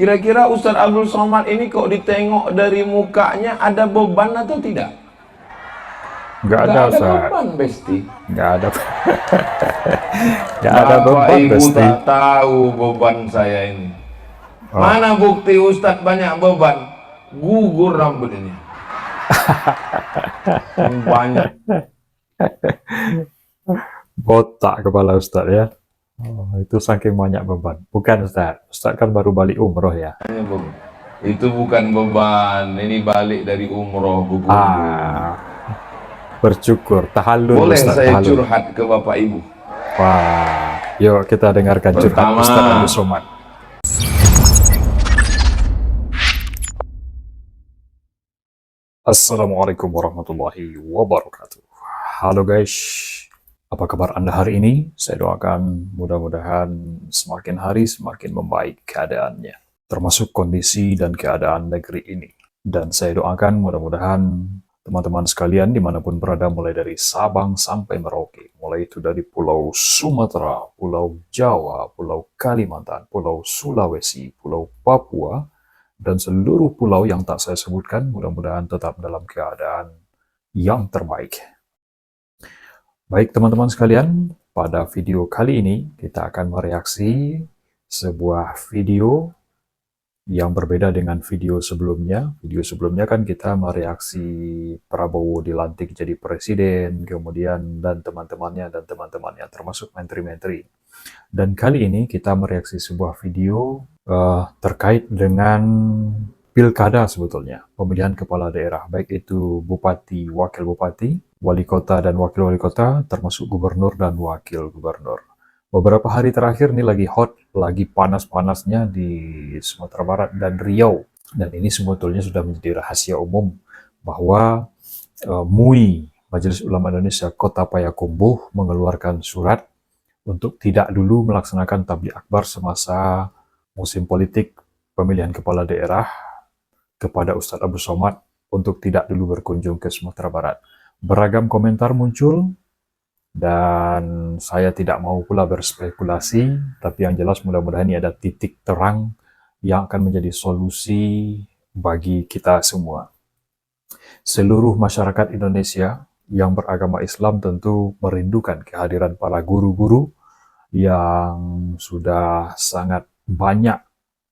Kira-kira Ustadz Abdul Somad ini kok ditengok dari mukanya ada beban atau tidak? Nggak ada, Nggak ada Ustaz. beban, Besti. Nggak ada. Nggak ada Bapak beban, Ibu Besti. tak tahu beban saya ini. Mana bukti Ustadz banyak beban? Gugur rambut ini. Banyak. Botak kepala Ustaz ya. Oh, itu saking banyak beban. Bukan Ustaz. Ustaz kan baru balik umroh ya. Itu bukan beban. Ini balik dari umroh Bersyukur. Tahallul Boleh Ustaz, saya tahallul. curhat ke Bapak Ibu? Wah, yuk kita dengarkan curhat Ustaz Abdul Somad. Assalamualaikum warahmatullahi wabarakatuh. Halo guys, apa kabar Anda hari ini? Saya doakan mudah-mudahan semakin hari semakin membaik keadaannya, termasuk kondisi dan keadaan negeri ini. Dan saya doakan mudah-mudahan teman-teman sekalian dimanapun berada, mulai dari Sabang sampai Merauke, mulai itu dari Pulau Sumatera, Pulau Jawa, Pulau Kalimantan, Pulau Sulawesi, Pulau Papua, dan seluruh pulau yang tak saya sebutkan, mudah-mudahan tetap dalam keadaan yang terbaik. Baik teman-teman sekalian, pada video kali ini kita akan mereaksi sebuah video yang berbeda dengan video sebelumnya. Video sebelumnya kan kita mereaksi Prabowo dilantik jadi presiden, kemudian dan teman-temannya termasuk menteri-menteri. Dan kali ini kita mereaksi sebuah video terkait dengan pilkada sebetulnya, pemilihan kepala daerah, baik itu bupati, wakil bupati, wali kota dan wakil wali kota, termasuk gubernur dan wakil gubernur. Beberapa hari terakhir ini lagi hot, lagi panas-panasnya di Sumatera Barat dan Riau. Dan ini sebetulnya sudah menjadi rahasia umum bahwa MUI, Majelis Ulama Indonesia Kota Payakumbuh, mengeluarkan surat untuk tidak dulu melaksanakan tabligh akbar semasa musim politik pemilihan kepala daerah kepada Ustadz Abdul Somad untuk tidak dulu berkunjung ke Sumatera Barat. Beragam komentar muncul dan saya tidak mau pula berspekulasi, tapi yang jelas mudah-mudahan ini ada titik terang yang akan menjadi solusi bagi kita semua. Seluruh masyarakat Indonesia yang beragama Islam tentu merindukan kehadiran para guru-guru yang sudah sangat banyak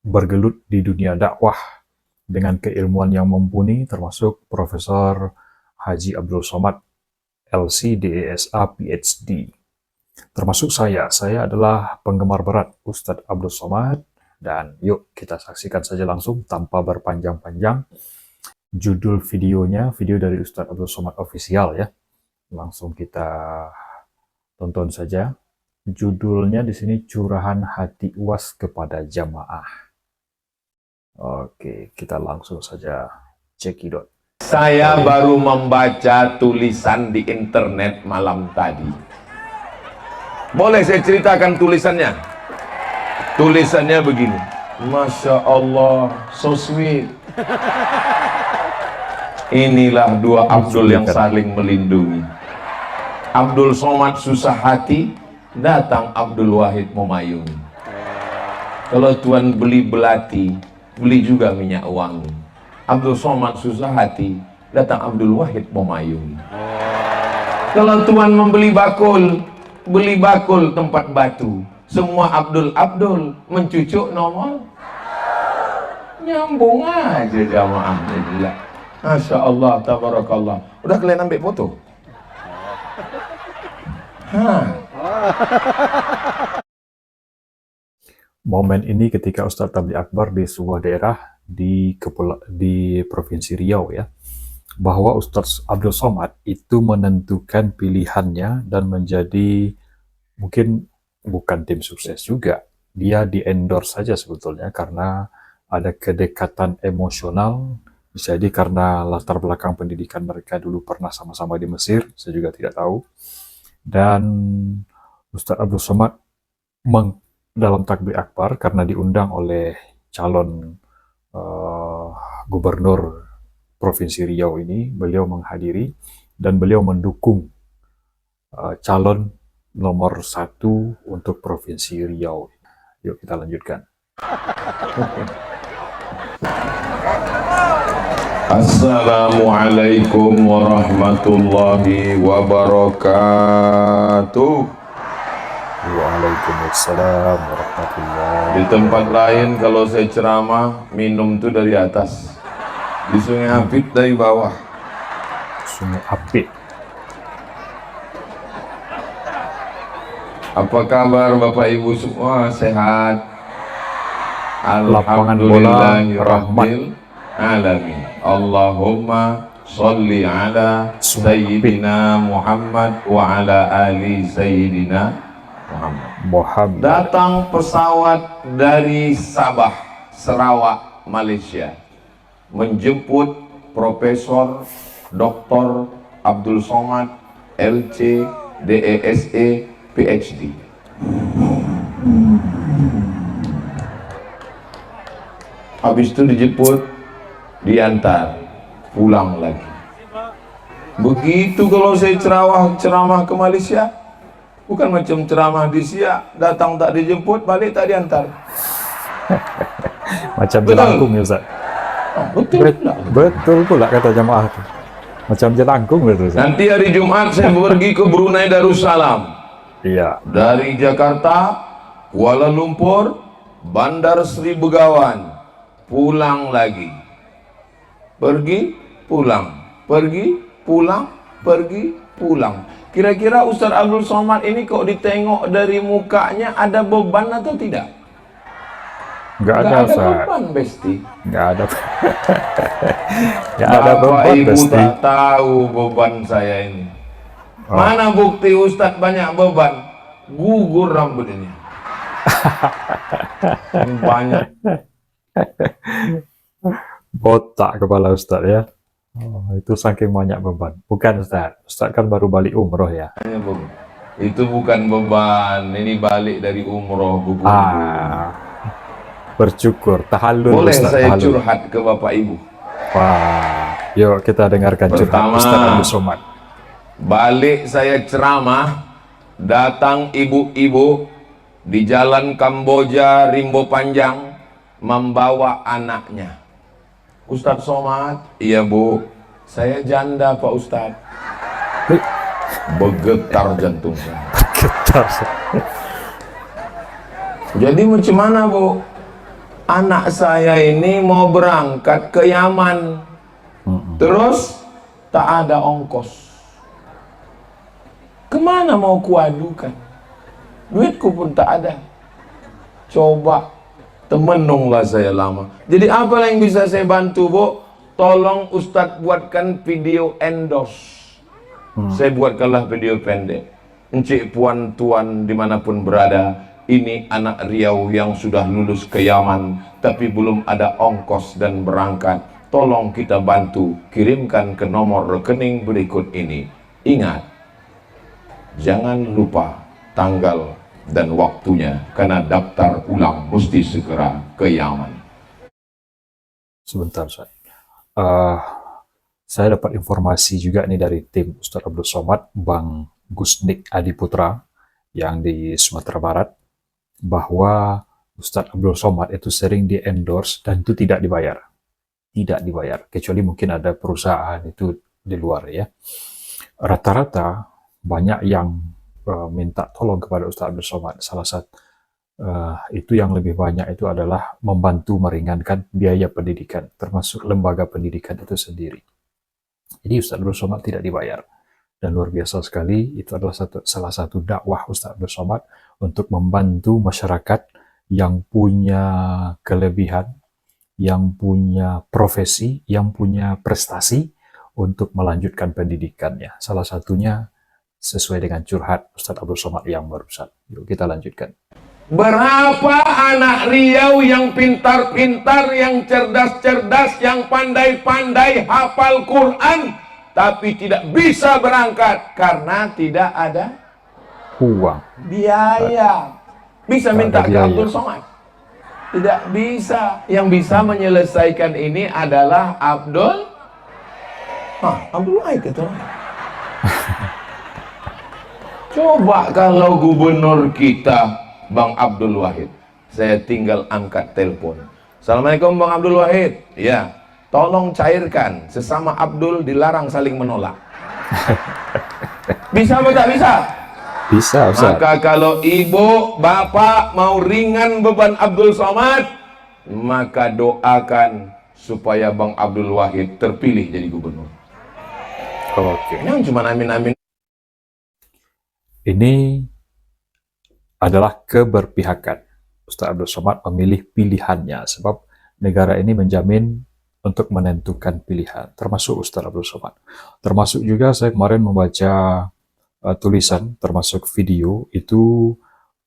bergelut di dunia dakwah dengan keilmuan yang mumpuni, termasuk Profesor Haji Abdul Somad, LC, DESA, PhD. Termasuk saya adalah penggemar berat Ustadz Abdul Somad, dan yuk kita saksikan saja langsung tanpa berpanjang-panjang judul videonya, video dari Ustadz Abdul Somad Official ya. Langsung kita tonton saja. Judulnya di sini Curahan Hati UAS kepada Jamaah. Oke, kita langsung saja cekidot. Saya baru membaca tulisan di internet malam tadi. Boleh saya ceritakan tulisannya? Tulisannya begini. Masya Allah, so sweet. Inilah dua Abdul yang saling melindungi. Abdul Somad susah hati, datang Abdul Wahid memayungi. Kalau tuan beli belati, beli juga minyak wangi. Abdul Somad susah hati, datang Abdul Wahid memayungi. Kalau tuan membeli bakul, beli bakul tempat batu. Semua Abdul mencucuk nomor. Nyambung aja jamaah. Masya Allah, tabarakallah. Udah kalian ambil foto? Momen ini ketika Ustadz Tabligh Akbar di sebuah daerah di Provinsi Riau ya, bahwa Ustadz Abdul Somad itu menentukan pilihannya dan menjadi, mungkin bukan tim sukses juga, dia di-endorse saja sebetulnya karena ada kedekatan emosional, bisa jadi karena latar belakang pendidikan mereka dulu pernah sama-sama di Mesir, saya juga tidak tahu. Dan Ustadz Abdul Somad dalam takbir akbar karena diundang oleh calon gubernur Provinsi Riau ini, beliau menghadiri dan beliau mendukung calon nomor 1 untuk Provinsi Riau. Yuk kita lanjutkan. Assalamualaikum warahmatullahi wabarakatuh. Waalaikumsalam warahmatullahi. Di tempat lain kalau saya ceramah, minum tuh dari atas. Di Sungai Apit dari bawah. Sungai Apit. Apa kabar Bapak Ibu semua? Sehat? Lapangan bola Alhamdulillahirabbil alamin. Allahumma sholli ala Sayyidina Muhammad wa ala ali Sayyidina Muhammad. Datang pesawat dari Sabah, Sarawak, Malaysia, menjemput Profesor Dr. Abdul Somad, LC, DESE, PhD. Habis itu dijemput, diantar, pulang lagi. Begitu kalau saya ceramah ke Malaysia, bukan macam ceramah di Siak, datang tak dijemput, balik tak diantar. Macam jelangkung ya Ustaz. Betul. Betul pula kata jamaah itu. Macam jelangkung betul Ustaz. Nanti hari Jumat saya pergi ke Brunei Darussalam. Iya. Dari Jakarta, Kuala Lumpur, Bandar Sri Begawan, pulang lagi. Pergi, pulang. Pergi, pulang. Pergi, pulang. Kira-kira Ustaz Abdul Somad ini kok ditengok dari mukanya ada beban atau tidak? Enggak ada Ustaz. Beban, Besti. Enggak ada. Enggak ada beban Ibu Besti. tak tahu beban saya ini. Mana bukti Ustaz banyak beban? Gugur rambut ini. Banyak. Botak kepala Ustaz ya. Oh, itu saking banyak beban. Bukan Ustaz. Ustaz kan baru balik umroh ya. Itu bukan beban. Ini balik dari umroh. Bersyukur. Tahallul Boleh Ustaz. saya Tahallul. curhat ke Bapak Ibu? Wah. Yuk kita dengarkan curhat Pertama, Ustaz Abdul Somad. Balik saya ceramah, datang ibu-ibu di jalan Kamboja Rimbo Panjang membawa anaknya. Ustadz Somad, iya Bu, saya janda Pak Ustadz. Bergetar jantung saya. Getar. Jadi macam mana Bu? Anak saya ini mau berangkat ke Yaman, terus tak ada ongkos. Kemana mau kuadukan? Duitku pun tak ada. Coba, temenunglah saya lama. Jadi apa yang bisa saya bantu Bu? Tolong Ustadz buatkan video endorse. Saya buatkanlah video pendek. Encik puan tuan dimanapun berada, ini anak Riau yang sudah lulus ke Yaman, tapi belum ada ongkos dan berangkat. Tolong kita bantu, kirimkan ke nomor rekening berikut ini. Ingat, jangan lupa tanggal dan waktunya, karena daftar ulang mesti segera ke Yaman. Sebentar Ustaz. Saya dapat informasi juga nih dari tim Ustaz Abdul Somad, Bang Gusnik Adiputra yang di Sumatera Barat, bahwa Ustaz Abdul Somad itu sering di-endorse dan itu tidak dibayar. Tidak dibayar, kecuali mungkin ada perusahaan itu di luar ya. Rata-rata banyak yang minta tolong kepada Ustaz Abdul Somad. Salah satu itu yang lebih banyak itu adalah membantu meringankan biaya pendidikan, termasuk lembaga pendidikan itu sendiri. Jadi Ustaz Abdul Somad tidak dibayar. Dan luar biasa sekali, itu adalah salah satu dakwah Ustaz Abdul Somad untuk membantu masyarakat yang punya kelebihan, yang punya profesi, yang punya prestasi untuk melanjutkan pendidikannya. Salah satunya sesuai dengan curhat Ustaz Abdul Somad yang barusan. Yuk kita lanjutkan. Berapa anak Riau yang pintar-pintar, yang cerdas-cerdas, yang pandai-pandai hafal Quran, tapi tidak bisa berangkat karena tidak ada Uang. biaya. Bisa minta ke Abdul Somad? Tidak bisa. Yang bisa menyelesaikan ini adalah Abdul Wahid itu. Coba kalau gubernur kita Bang Abdul Wahid, saya tinggal angkat telepon. Assalamualaikum Bang Abdul Wahid. Ya, tolong cairkan, sesama Abdul dilarang saling menolak. Bisa atau tak bisa? Bisa, Ustaz. Maka kalau ibu, bapak mau ringan beban Abdul Somad, maka doakan supaya Bang Abdul Wahid terpilih jadi gubernur. Oke. Yang cuma amin-amin. Ini adalah keberpihakan. Ustaz Abdul Somad memilih pilihannya, sebab negara ini menjamin untuk menentukan pilihan, termasuk Ustaz Abdul Somad. Termasuk juga saya kemarin membaca tulisan, termasuk video, itu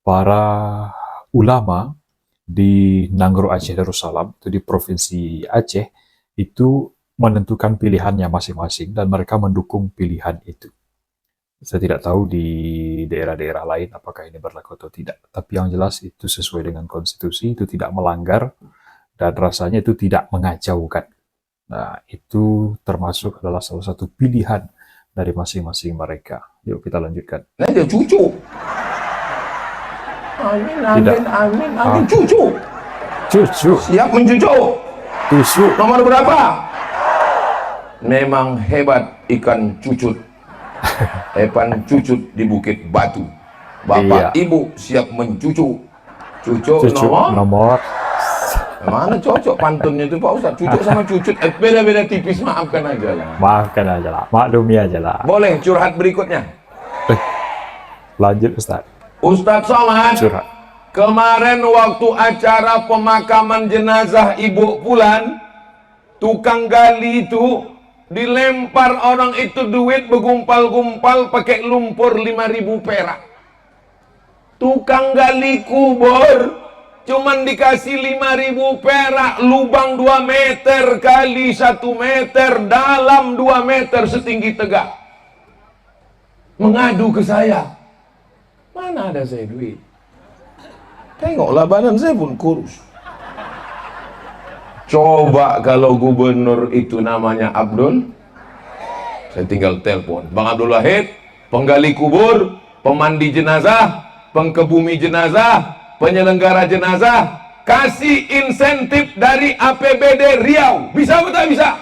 para ulama di Nanggro Aceh Darussalam, itu di Provinsi Aceh, itu menentukan pilihannya masing-masing dan mereka mendukung pilihan itu. Saya tidak tahu di daerah-daerah lain apakah ini berlaku atau tidak, tapi yang jelas itu sesuai dengan konstitusi, itu tidak melanggar, dan rasanya itu tidak mengacaukan. Nah, itu termasuk adalah salah satu pilihan dari masing-masing mereka. Yuk kita lanjutkan. Nah, dia cucu. Amin, Tidak. amin, amin, amin. Cucu. Cucu, Siap mencucu. tusuk. Nomor berapa? Memang hebat ikan cucut. Ikan cucut di Bukit Batu. Bapak Iya. ibu siap mencucu. Cucu Cucu nomor. nomor. Mana cocok pantunnya itu Pak Ustaz? Cucu sama cucut beda-beda tipis, maafkan aja lah. Maafkan aja lah, maklumi aja lah. Boleh curhat berikutnya. Lanjut Ustaz. Ustadz Somad, Curhat. kemarin waktu acara pemakaman jenazah Ibu Pulan, tukang gali itu dilempar orang itu duit bergumpal-gumpal pakai lumpur 5.000 perak. Tukang gali kubur cuman dikasih 5.000 perak, lubang 2 meter kali 1 meter, dalam 2 meter setinggi tegak. Mengadu ke saya, mana ada saya duit? Tengoklah badan saya pun kurus. Coba kalau gubernur itu namanya Abdul, saya tinggal telepon Bang Abdul Wahid, penggali kubur, pemandi jenazah, pengkebumi jenazah, penyelenggara jenazah, kasih insentif dari APBD Riau. Bisa atau tak bisa?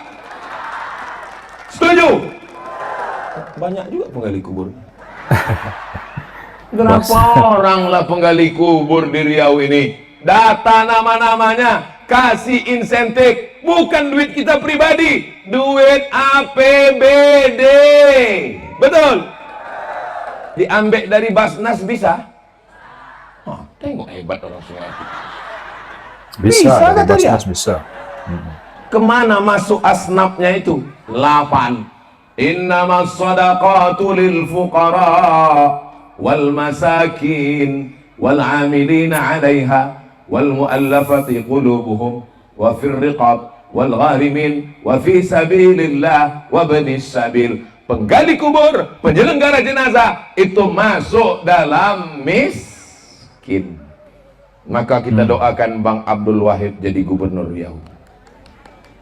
Setuju? Banyak juga penggali kubur. Berapa orang lah penggali kubur di Riau ini? Data nama-namanya, kasih insentif, bukan duit kita pribadi, duit APBD. Betul? Diambil dari Basnas bisa? Oh, tengok hebat orang Sungai. Bisa, Bisa, dari kata dia. Basnas bisa. Kemana masuk asnafnya itu? 8. Innamas sadaqatu lil fuqara wal masakin wal amilina 'alaiha wal mu'allafati qulubuhum wa fir riqab wal gharimin wa fi sabilillah wa banis sabil. Penggali kubur, penyelenggara jenazah itu masuk dalam miskin. Maka kita doakan Bang Abdul Wahid jadi gubernur Riau,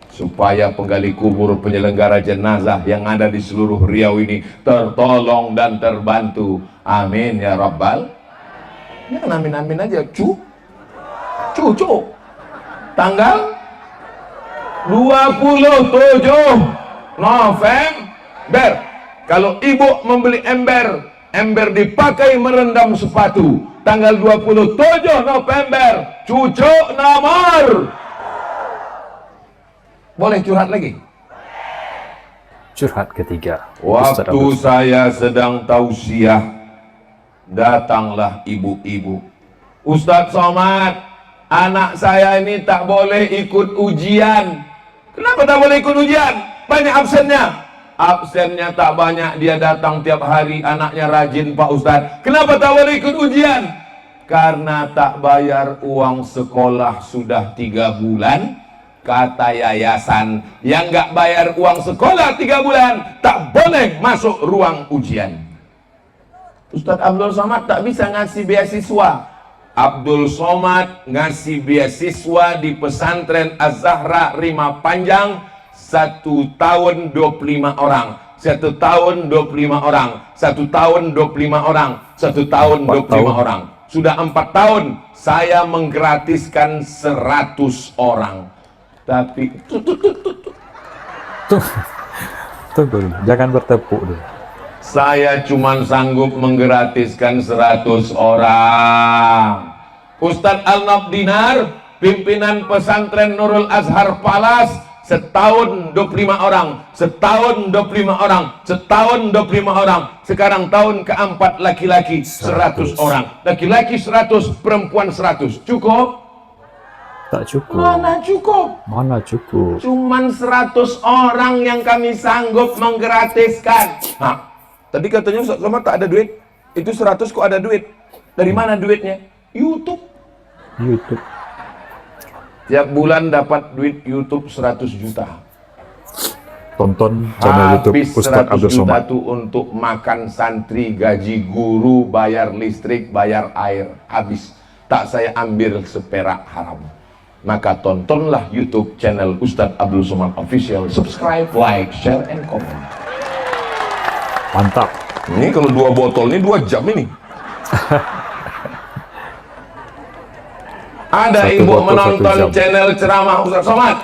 supaya penggali kubur, penyelenggara jenazah yang ada di seluruh Riau ini tertolong dan terbantu. Amin ya Rabbal. Ya kan amin-amin aja. Cucu. Tanggal 27 November. Kalau ibu membeli ember, ember dipakai merendam sepatu. Tanggal 27 November, cucu nomor. Boleh curhat lagi? Curhat ketiga. Ustaz Waktu Abdul. saya sedang tausiah, datanglah ibu-ibu. Ustadz Somad, anak saya ini tak boleh ikut ujian. Kenapa tak boleh ikut ujian? Banyak absennya. Absennya tak banyak, dia datang tiap hari, anaknya rajin Pak Ustadz. Kenapa tak boleh ikut ujian? Karena tak bayar uang sekolah sudah 3 bulan. Kata yayasan, yang nggak bayar uang sekolah 3 bulan tak boleh masuk ruang ujian. Ustadz Abdul Somad tak bisa ngasih beasiswa. Abdul Somad ngasih beasiswa di pesantren Az-Zahra Rima Panjang 1 tahun 25 orang. 1 tahun 25 orang. 1 tahun 25 orang. 1 tahun 25 orang. Sudah 4 tahun saya menggratiskan 100 orang. Tapi Tunggu dulu, jangan bertepuk dulu. Saya cuma sanggup menggratiskan 100 orang. Ustadz Al-Naf Dinar, pimpinan pesantren Nurul Azhar Palas, setahun 25 orang, setahun 25 orang, setahun 25 orang. Sekarang tahun keempat laki-laki 100 orang, laki-laki 100, perempuan 100. Cukup? Tak cukup. Mana cukup? Mana cukup? Cuman 100 orang yang kami sanggup menggratiskan. Nah, tadi katanya Ustaz Somad tak ada duit. Itu 100 kok ada duit. Dari mana duitnya? YouTube. YouTube. Tiap bulan dapat duit YouTube 100 juta. Tonton channel YouTube Habis Ustadz 100 Abdul juta Somad. tuh untuk makan santri, gaji guru, bayar listrik, bayar air. Habis. Tak saya ambil seperak haram. Maka tontonlah YouTube channel Ustadz Abdul Somad Official. Subscribe, like, share, and comment. Mantap. Ini kalau 2 botol ini 2 jam ini. Ada Satu ibu botol, 1 menonton jam. channel ceramah Ustadz Somad.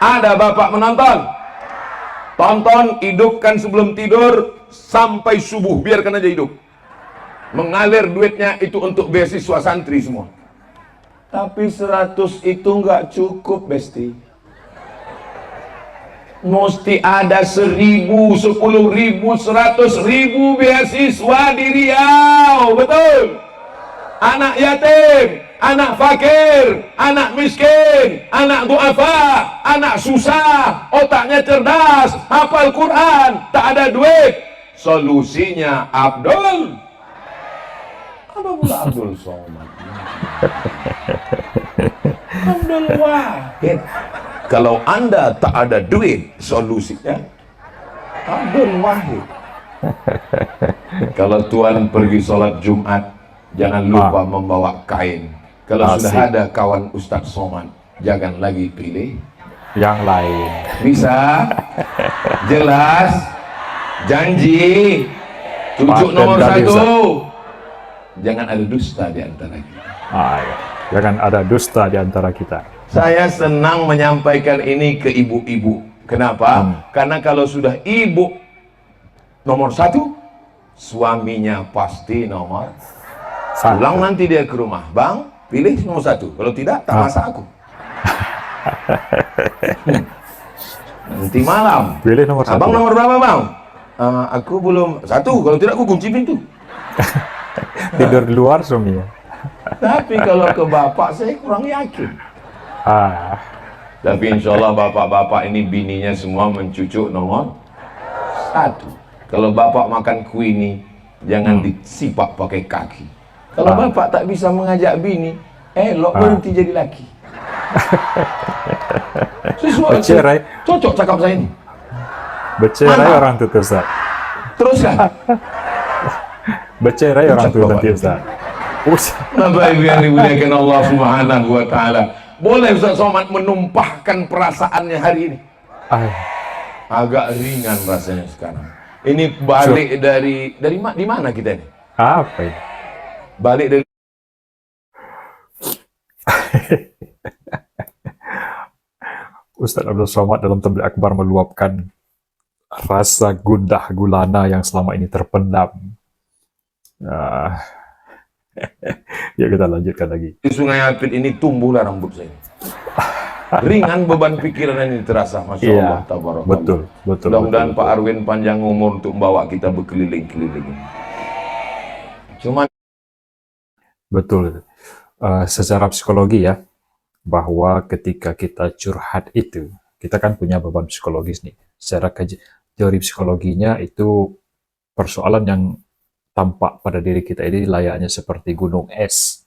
Ada bapak menonton. Tonton, hidupkan sebelum tidur sampai subuh, biarkan aja hidup. Mengalir duitnya itu untuk beasiswa santri semua. Tapi 100 itu nggak cukup, Besti. Mesti ada 1000, 10.000, 100.000 beasiswa di Riau, betul? Anak yatim, anak fakir, anak miskin, anak duafa, anak susah, otaknya cerdas, hafal Quran, tak ada duit. Solusinya Abdul. Apa pula Abdul Somad? Abdul Wahid. Kalau Anda tak ada duit, solusinya Abdul Wahid. Kalau Tuan pergi sholat Jumat, jangan lupa membawa kain. Kalau sudah ada kawan Ustadz Somad, jangan lagi pilih Yang lain. bisa. Jelas? Janji? Cucuk Paten nomor tadi, 1. Jangan ada dusta di antara kita. Ya. Jangan ada dusta di antara kita. Saya senang menyampaikan ini ke ibu-ibu. Kenapa? Karena kalau sudah ibu nomor 1, suaminya pasti nomor. Pulang nanti dia ke rumah, Bang, pilih nomor 1. Kalau tidak, tak masak aku. Nanti malam, Pilih nomor 1. Abang nomor berapa, Bang? Aku belum 1. Kalau tidak, aku kunci pintu. Tidur di luar suaminya. Tapi kalau ke bapak, saya kurang yakin. Tapi insya Allah bapak-bapak ini bininya semua mencucuk nomor 1. Kalau bapak makan kue ini, jangan disipak pakai kaki. Kalau bapak tak bisa mengajak bini, elok berhenti jadi laki. Sesuai, Bercerai. cocok cakap saya ini. Bercerai Mana? orang itu Ustaz. Teruskan. Bercerai orang itu nanti Ustaz. Bapak Ibu yang dimuliakan Allah Subhanahu wa taala. Boleh Ustaz Somad menumpahkan perasaannya hari ini? Agak ringan rasanya sekarang. Ini balik dari di mana kita ini? Apa ini? Balik dari Ustaz Abdul Somad dalam Tabligh Akbar meluapkan rasa gundah gulana yang selama ini terpendam. Ya, kita lanjutkan lagi. di Sungai Apit ini tumbuhlah rambut saya. Ringan beban pikiran ini terasa, Masya Allah, tabarakallah. Betul. Mudah-mudahan Pak Arwin panjang umur untuk membawa kita berkeliling-keliling. Cuman Betul. Secara psikologi ya, bahwa ketika kita curhat itu, kita kan punya beban psikologis nih. Secara teori psikologinya itu persoalan yang tampak pada diri kita ini layaknya seperti gunung es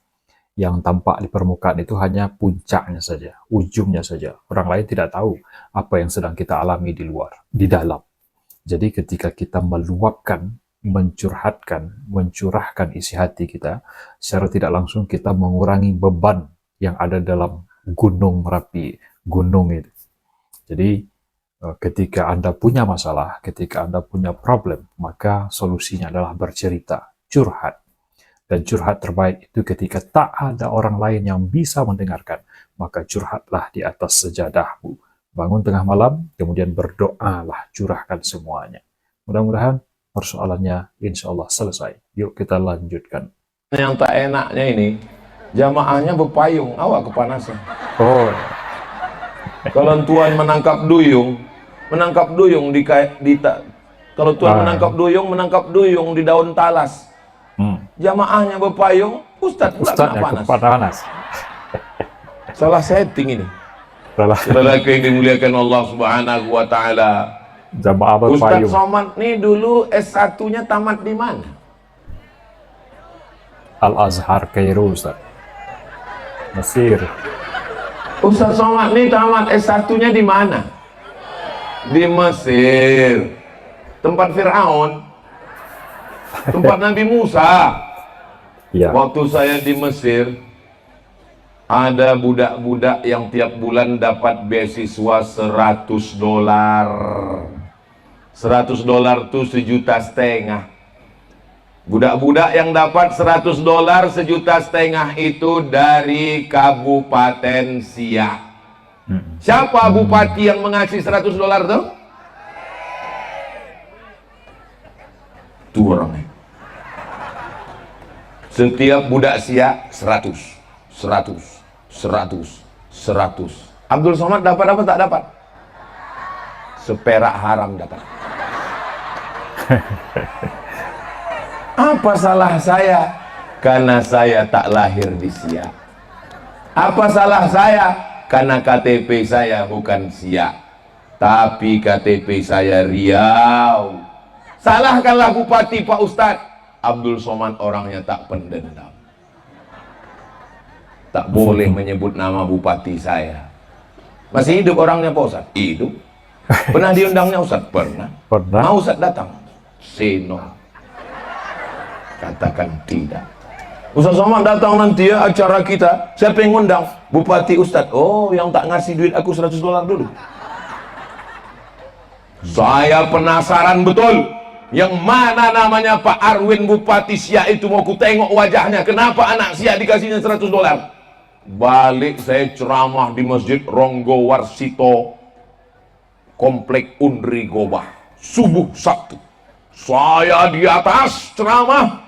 yang tampak di permukaan itu hanya puncaknya saja, ujungnya saja. Orang lain tidak tahu apa yang sedang kita alami di luar, di dalam. Jadi ketika kita meluapkan, mencurahkan isi hati kita, secara tidak langsung kita mengurangi beban yang ada dalam gunung Merapi, gunung itu. Jadi ketika Anda punya masalah, ketika Anda punya problem, maka solusinya adalah bercerita, curhat. Dan curhat terbaik itu ketika tak ada orang lain yang bisa mendengarkan, maka curhatlah di atas sejadahmu. bangun tengah malam, kemudian berdoalah, curahkan semuanya. Mudah-mudahan persoalannya insya Allah selesai. Yuk kita lanjutkan. Yang tak enaknya ini, jamaahnya berpayung, awak kepanasan. Oh, Kalau tuan menangkap duyung kalau tuan menangkap duyung di daun talas. Jamaahnya berpayung, Ustadz pula Ustadz kena panas. panas. Salah setting ini. Salah. Saudara yang dimuliakan Allah Subhanahu wa taala. Jamaah Ustadz berpayung. Somad nih dulu S1-nya tamat di mana? Al-Azhar Kairo, Ustaz. Mesir. Ustadz Somad nih tamat S1-nya di mana? Di Mesir. Tempat Fir'aun. Tempat Nabi Musa. Ya. Waktu saya di Mesir, ada budak-budak yang tiap bulan dapat beasiswa $100. $100 tuh 1,5 juta. Budak-budak yang dapat $100 1,5 juta itu dari Kabupaten Siak. Siapa bupati yang mengasih $100 tuh? Tuh orangnya. Setiap budak Siak 100. Abdul Somad dapat apa tak dapat? Seperak haram dapat. Apa salah saya? Karena saya tak lahir di Siak. Apa salah saya? Karena KTP saya bukan Siak, tapi KTP saya Riau. Salahkanlah bupati Pak Ustadz. Abdul Somad orangnya tak pendendam. Tak boleh menyebut nama bupati saya. Masih hidup orangnya Pak Ustadz? Hidup. Pernah diundangnya Ustadz? Pernah. Mau Ustadz datang? Seno. Katakan tidak. Ustadz Somad datang nanti ya acara kita. Siapa yang ngundang? Bupati Ustadz. Oh, yang tak ngasih duit aku $100 dulu. Saya penasaran betul. Yang mana namanya Pak Arwin Bupati Siak itu, mau ku tengok wajahnya. Kenapa anak Siak dikasihnya $100? Balik saya ceramah di Masjid Ronggo Warsito, Komplek Unri Gobah, subuh Sabtu. Saya di atas ceramah,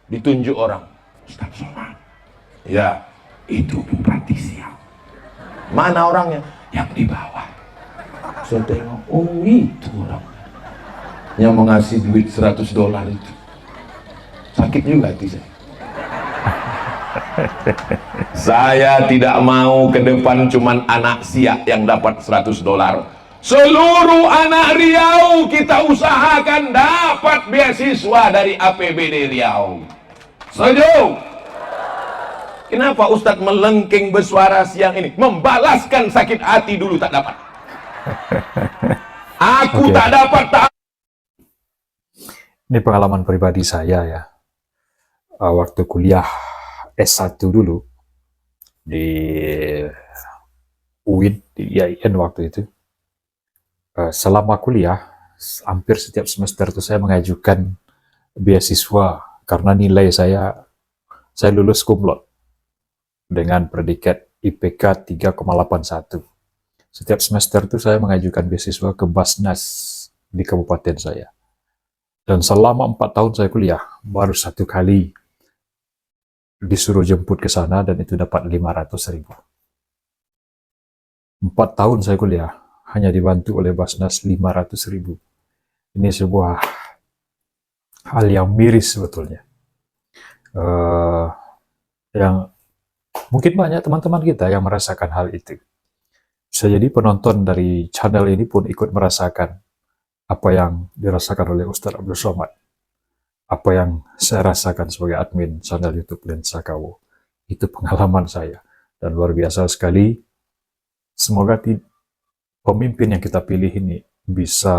ditunjuk orang, Ustadz Somad. Ya, itu Bupati Siak. Mana orangnya? Yang di bawah. Saya tengok, oh itu orang yang mengasih duit $100 itu. Sakit juga hati saya. Saya tidak mau ke depan cuman anak Siak yang dapat $100. Seluruh anak Riau kita usahakan dapat beasiswa dari APBD Riau. Setuju? Kenapa Ustadz melengking bersuara siang ini? Membalaskan sakit hati dulu tak dapat. Aku tak dapat. Ini pengalaman pribadi saya ya. Waktu kuliah S1 dulu di UIN, di IAIN waktu itu. Selama kuliah, hampir setiap semester itu saya mengajukan beasiswa karena nilai saya lulus cum laude dengan predikat IPK 3,81. Setiap semester itu saya mengajukan beasiswa ke Basnas di kabupaten saya. Dan selama 4 tahun saya kuliah, baru 1 kali disuruh jemput ke sana dan itu dapat 500.000. 4 tahun saya kuliah, hanya dibantu oleh Basnas 500.000. Ini sebuah hal yang miris sebetulnya. Yang mungkin banyak teman-teman kita yang merasakan hal itu. Bisa jadi penonton dari channel ini pun ikut merasakan apa yang dirasakan oleh Ustadz Abdul Somad, apa yang saya rasakan sebagai admin channel YouTube Lensa Kawo. Itu pengalaman saya dan luar biasa sekali. Semoga pemimpin yang kita pilih ini bisa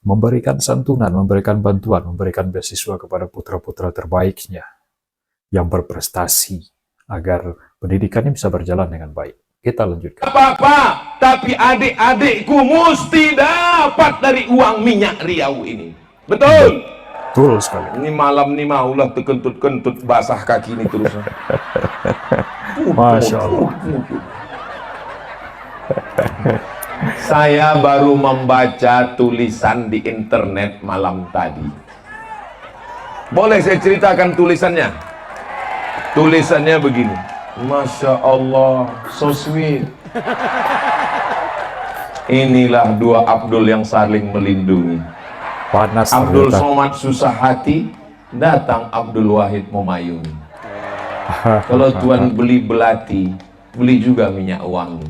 memberikan santunan, memberikan bantuan, memberikan beasiswa kepada putra-putra terbaiknya yang berprestasi agar pendidikannya bisa berjalan dengan baik. Kita lanjutkan. Apa-apa, tapi adik-adikku mesti dapat dari uang minyak Riau ini. Betul? Betul sekali. Ini malam nih maulah terkentut-kentut basah kaki ini terus. Masya Allah. Saya baru membaca tulisan di internet malam tadi. Boleh saya ceritakan tulisannya? Tulisannya begini. Masya Allah, so sweet. Inilah dua Abdul yang saling melindungi. Panas Abdul ternyata. Somad susah hati, datang Abdul Wahid memayungi. Kalau tuan beli belati, beli juga minyak wangi.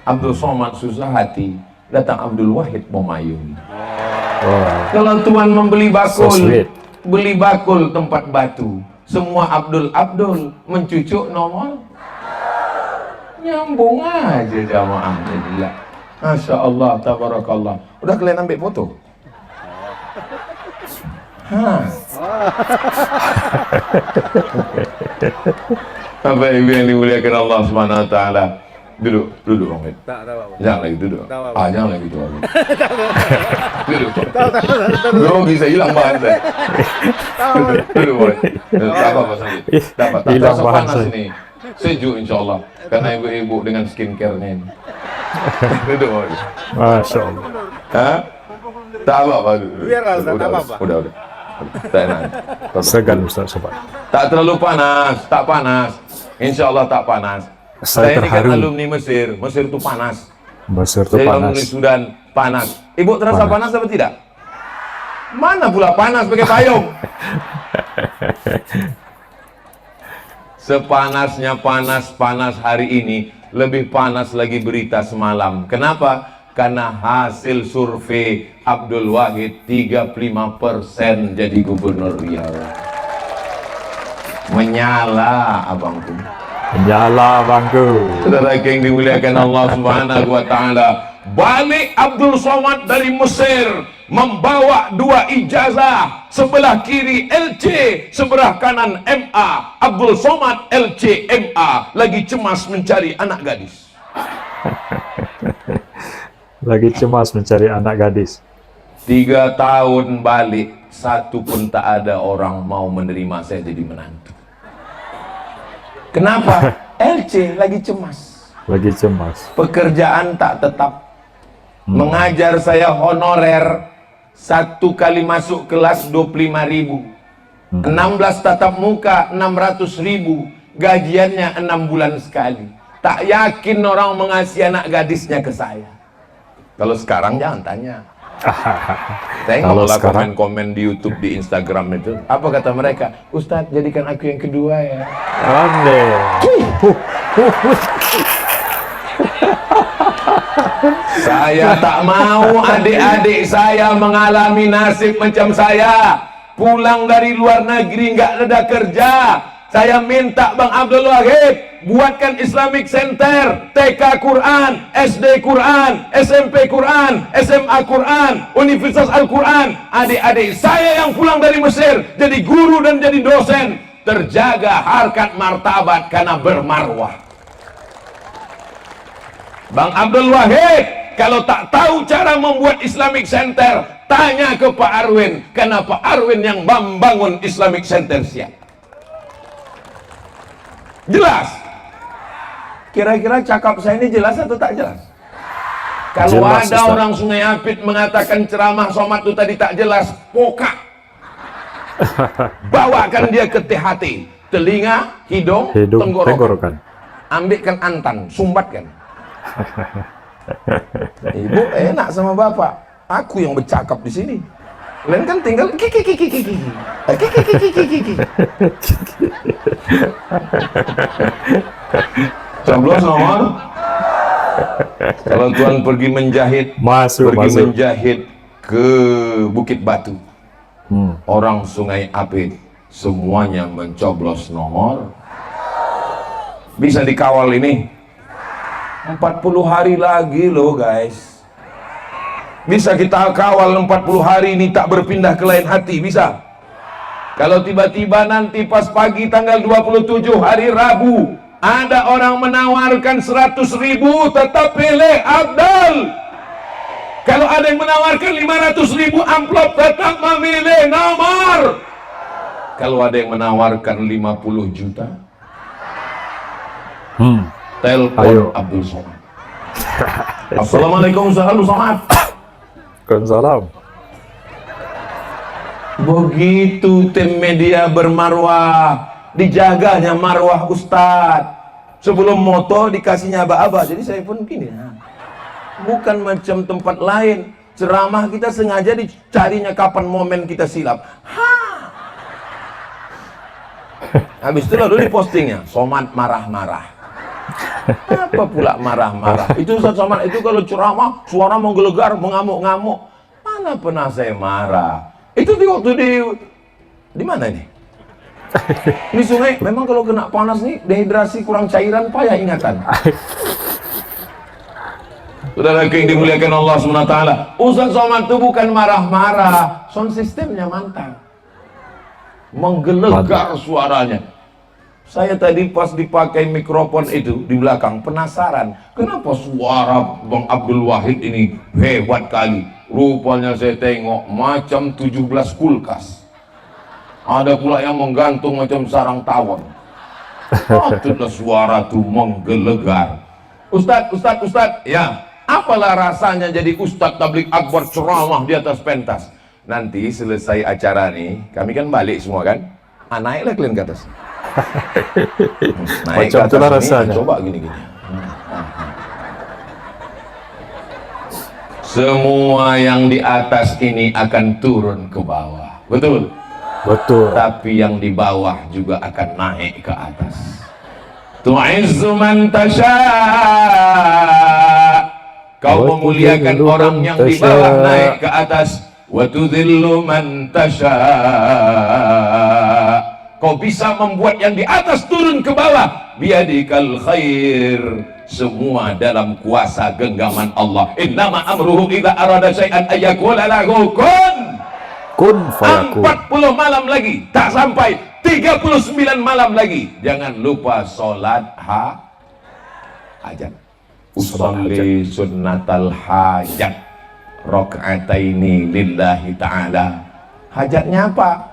Abdul Somad susah hati, datang Abdul Wahid memayungi. Kalau tuan membeli So bakul, sweet. beli bakul tempat batu, semua Abdul mencucuk nomor, nyambung aja jamaahnya gila. Masya Allah, tabarakallah. Udah kalian ambil foto? Bapak Ibu yang dimuliakan Allah Subhanahu wa taala. Duduk Bang Wid. Jangan lagi duduk. Jangan lagi duduk. Duduk. Lo bisa hilang bahan saya. Duduk Bang Wid. Tak apa-apa sakit. Dapat. Tak Hilang terasa bahan panas saya. ini. Sejuk insyaAllah. Karena ibu-ibu dengan skincare-nya ini. Duduk Bang Wid. Masya Allah. Hah? Tak apa-apa. Biar Ustaz, tak apa-apa. Udah. Tak enak. Segan Ustaz Somad. Tak terlalu panas, tak panas. Insya Allah tak panas. Saya ini kan terharu. alumni Mesir. Mesir itu panas. Mesir tuh Saya panas. alumni Sudan, panas. Ibu terasa Panas. panas apa tidak? Mana pula panas pakai payung? Sepanasnya panas hari ini, lebih panas lagi berita semalam. Kenapa? Karena hasil survei Abdul Wahid 35% jadi gubernur Riau. Menyala abangku. Nyala bangku. Saudara yang dimuliakan Allah Subhanahu wa taala, balik Abdul Somad dari Mesir membawa 2 ijazah, sebelah kiri LC, sebelah kanan MA. Abdul Somad LC MA, lagi cemas mencari anak gadis. Lagi cemas mencari anak gadis. 3 tahun balik, satu pun tak ada orang mau menerima saya jadi menantu. Kenapa? LC lagi cemas. Lagi cemas. Pekerjaan tak tetap. Mengajar saya honorer, 1 kali masuk kelas 25.000, 16 tatap muka 600.000, gajiannya 6 bulan sekali. Tak yakin orang mengasih anak gadisnya ke saya. Kalau sekarang jangan tanya. Saya Kalau nggak sekarang- komen-komen di YouTube, di Instagram itu. Apa kata mereka? Ustadz, jadikan aku yang kedua ya. Aneh. Saya tak mau adik-adik saya mengalami nasib macam saya. Pulang dari luar negeri nggak ada kerja. Saya minta Bang Abdul Wahid buatkan Islamic Center, TK Quran, SD Quran, SMP Quran, SMA Quran, Universitas Al-Quran. Adik-adik saya yang pulang dari Mesir jadi guru dan jadi dosen, terjaga harkat martabat karena bermarwah. Bang Abdul Wahid, kalau tak tahu cara membuat Islamic Center, tanya ke Pak Arwin. Karena Pak Arwin yang membangun Islamic Center siap. Jelas? Kira-kira cakap saya ini jelas atau tak jelas? Kalau Jelas, ada Ustaz. orang Sungai Apit mengatakan ceramah Somad itu tadi tak jelas, pokak. Bawakan dia ke THT, telinga, hidung, tenggorokan. Tenggorokan. Ambilkan antan, sumbatkan. Ibu enak sama bapak, aku yang bercakap di sini. Kalian kan tinggal kiki. Coblos nomor. Kalau tuan pergi menjahit, Masuk. menjahit ke Bukit Batu, orang Sungai Apit semuanya mencoblos nomor. Bisa dikawal ini 40 hari lagi loh guys. Bisa kita kawal 40 hari ini tak berpindah ke lain hati, bisa. Kalau tiba-tiba nanti pas pagi tanggal 27 hari Rabu ada orang menawarkan 100.000, tetap pilih Abdul. Kalau ada yang menawarkan 500.000 amplop, tetap memilih nomor. Kalau ada yang menawarkan 50 juta, telepon Ayo. Abdul Somad. Assalamualaikum Ustaz Somad. Waalaikumsalam. Begitu tim media bermarwah, dijaganya marwah Ustadz. Sebelum moto dikasihnya aba-aba. Jadi saya pun gini, bukan macam tempat lain. Ceramah kita sengaja dicarinya kapan momen kita silap. Habis itu lalu dipostingnya, Somad marah-marah. Apa pula marah-marah? Itu Ustaz Somad itu kalau ceramah suara menggelegar, mengamuk-ngamuk. Mana pernah saya marah? Itu di waktu di mana ini? Ini sungai memang kalau kena panas nih dehidrasi, kurang cairan, payah ingatan. Saudara yang dimuliakan Allah SWT, Ustaz Somad itu bukan marah-marah, sound systemnya mantap, menggelegar suaranya. Saya tadi pas dipakai mikrofon itu di belakang penasaran, kenapa suara Bang Abdul Wahid ini hebat kali. Rupanya saya tengok macam 17 kulkas. Ada pula yang menggantung macam sarang tawon. Patutlah suara tuh menggelegar. Ustadz, ya, apalah rasanya jadi Ustadz Tabligh Akbar ceramah di atas pentas. Nanti selesai acara nih, kami kan balik semua kan? Naiklah kalian ke atas. Naik Macam ke atas itulah ini, rasanya. coba gini-gini. Semua yang di atas ini akan turun ke bawah. Betul? Betul. Tapi yang di bawah juga akan naik ke atas. Tu'izzu man tasha. Kau memuliakan orang yang di bawah naik ke atas. Wa tudhillu man tasha. Kau bisa membuat yang di atas turun ke bawah. Biadikal khair. Semua dalam kuasa genggaman Allah. Innama amruhu idza arada syai'an ayyaqula lahu kun Fayakun. 40 malam lagi, tak sampai 39 malam lagi. Jangan lupa sholat hajat. Usolli sunnatal hajat rakaataini lillahi ta'ala. Hajatnya apa?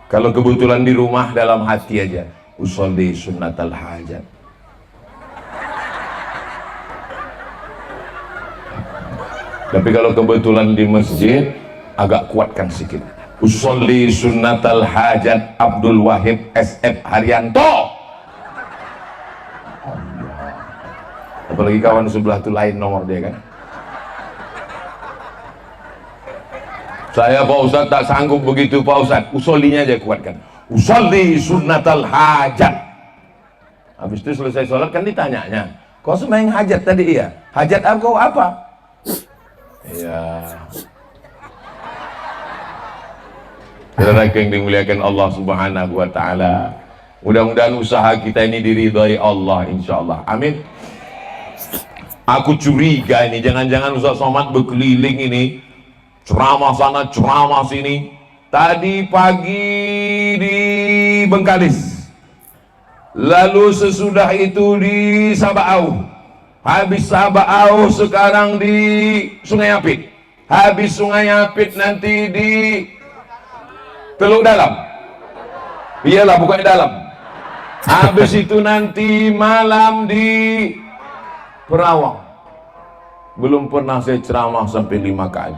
Kalau kebetulan di rumah dalam hati aja, usolli sunnatal hajat. Tapi kalau kebetulan di masjid, agak kuatkan sedikit. Usolli sunnatal hajat Abdul Wahid SF Haryanto. Apalagi kawan sebelah itu lain nomor dia kan. Saya Pak Ustadz tak sanggup begitu Pak Ustadz. Usollinya aja kuatkan. Usolli sunnatal hajat. Habis itu selesai sholat kan ditanyanya, kau sembahyang hajat tadi? Iya. Hajat kau apa? Ya. Saudara yang dimuliakan Allah Subhanahu wa taala, mudah-mudahan usaha kita ini diridhai Allah insyaallah. Amin. Aku curiga ini jangan-jangan Ustaz Somad berkeliling ini, ceramah sana ceramah sini. Tadi pagi di Bengkalis, lalu sesudah itu di Sabaau, habis Sabaau sekarang di Sungai Apit, habis Sungai Apit nanti di Teluk Dalam, iyalah bukan di dalam. Habis itu nanti malam di Perawang. Belum pernah saya ceramah sampai 5 kali.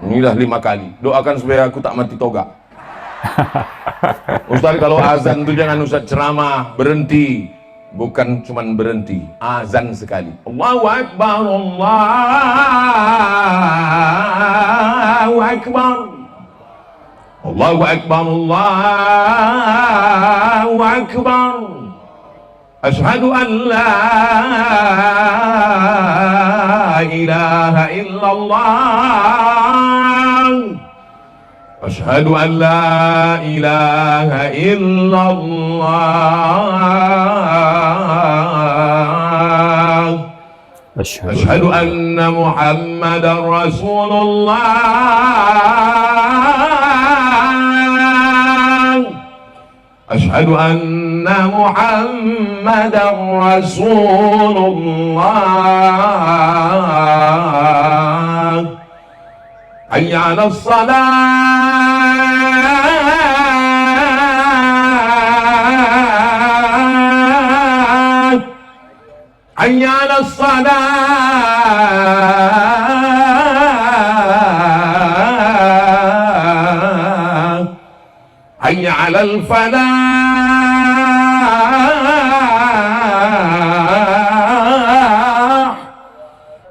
Inilah 5 kali. Doakan supaya aku tak mati toga. Ustaz, kalau azan itu jangan Ustaz ceramah berhenti. Bukan cuman berhenti, azan sekali. Allahu Akbar, Allahu Akbar, Allahu Akbar, Allahu Akbar. Asyhadu an la ilaha illallah. Asyhadu an la ilaha illallah. Asyhadu anna Muhammadar Rasulullah. Asyhadu anna Muhammadar Rasulullah. Hayya 'alas salat. حي على الصلاة حي على الفلاح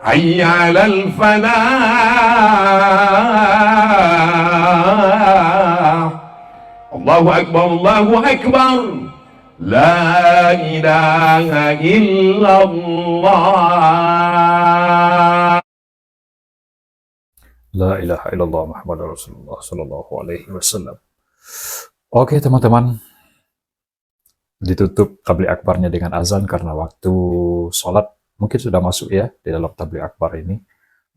حي على الفلاح الله أكبر الله أكبر لا إله إلا الله. La ilaha illallah Muhammad Rasulullah Sallallahu Alaihi Wasallam. Oke teman-teman, ditutup tabligh akbarnya dengan azan karena waktu sholat mungkin sudah masuk ya di dalam tabligh akbar ini.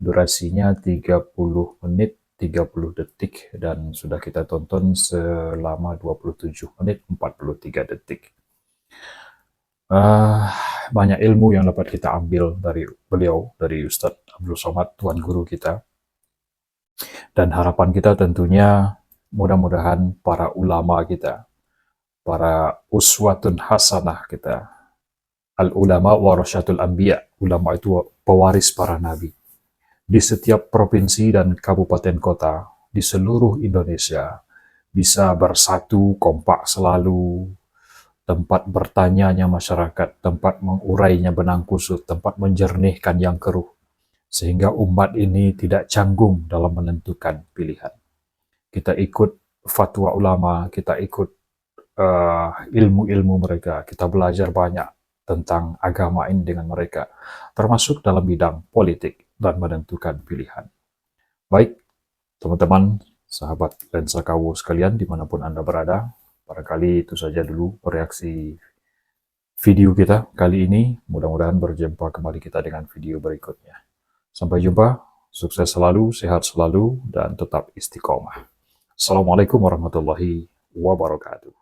Durasinya 30 menit 30 detik dan sudah kita tonton selama 27 menit 43 detik. Banyak ilmu yang dapat kita ambil dari beliau, dari Ustadz Abdul Somad, Tuan Guru kita. Dan harapan kita tentunya mudah-mudahan para ulama kita, para uswatun hasanah kita, al-ulama warasyatul anbiya, ulama itu pewaris para nabi. Di setiap provinsi dan kabupaten kota di seluruh Indonesia bisa bersatu kompak selalu, tempat bertanyanya masyarakat, tempat mengurainya benang kusut, tempat menjernihkan yang keruh, sehingga umat ini tidak canggung dalam menentukan pilihan. Kita ikut fatwa ulama, kita ikut ilmu-ilmu mereka, kita belajar banyak tentang agama ini dengan mereka, termasuk dalam bidang politik dan menentukan pilihan. Baik, teman-teman, sahabat lensa KW sekalian, dimanapun Anda berada, barangkali itu saja dulu reaksi video kita kali ini. Mudah-mudahan berjumpa kembali kita dengan video berikutnya. Sampai jumpa, sukses selalu, sehat selalu, dan tetap istiqomah. Assalamualaikum warahmatullahi wabarakatuh.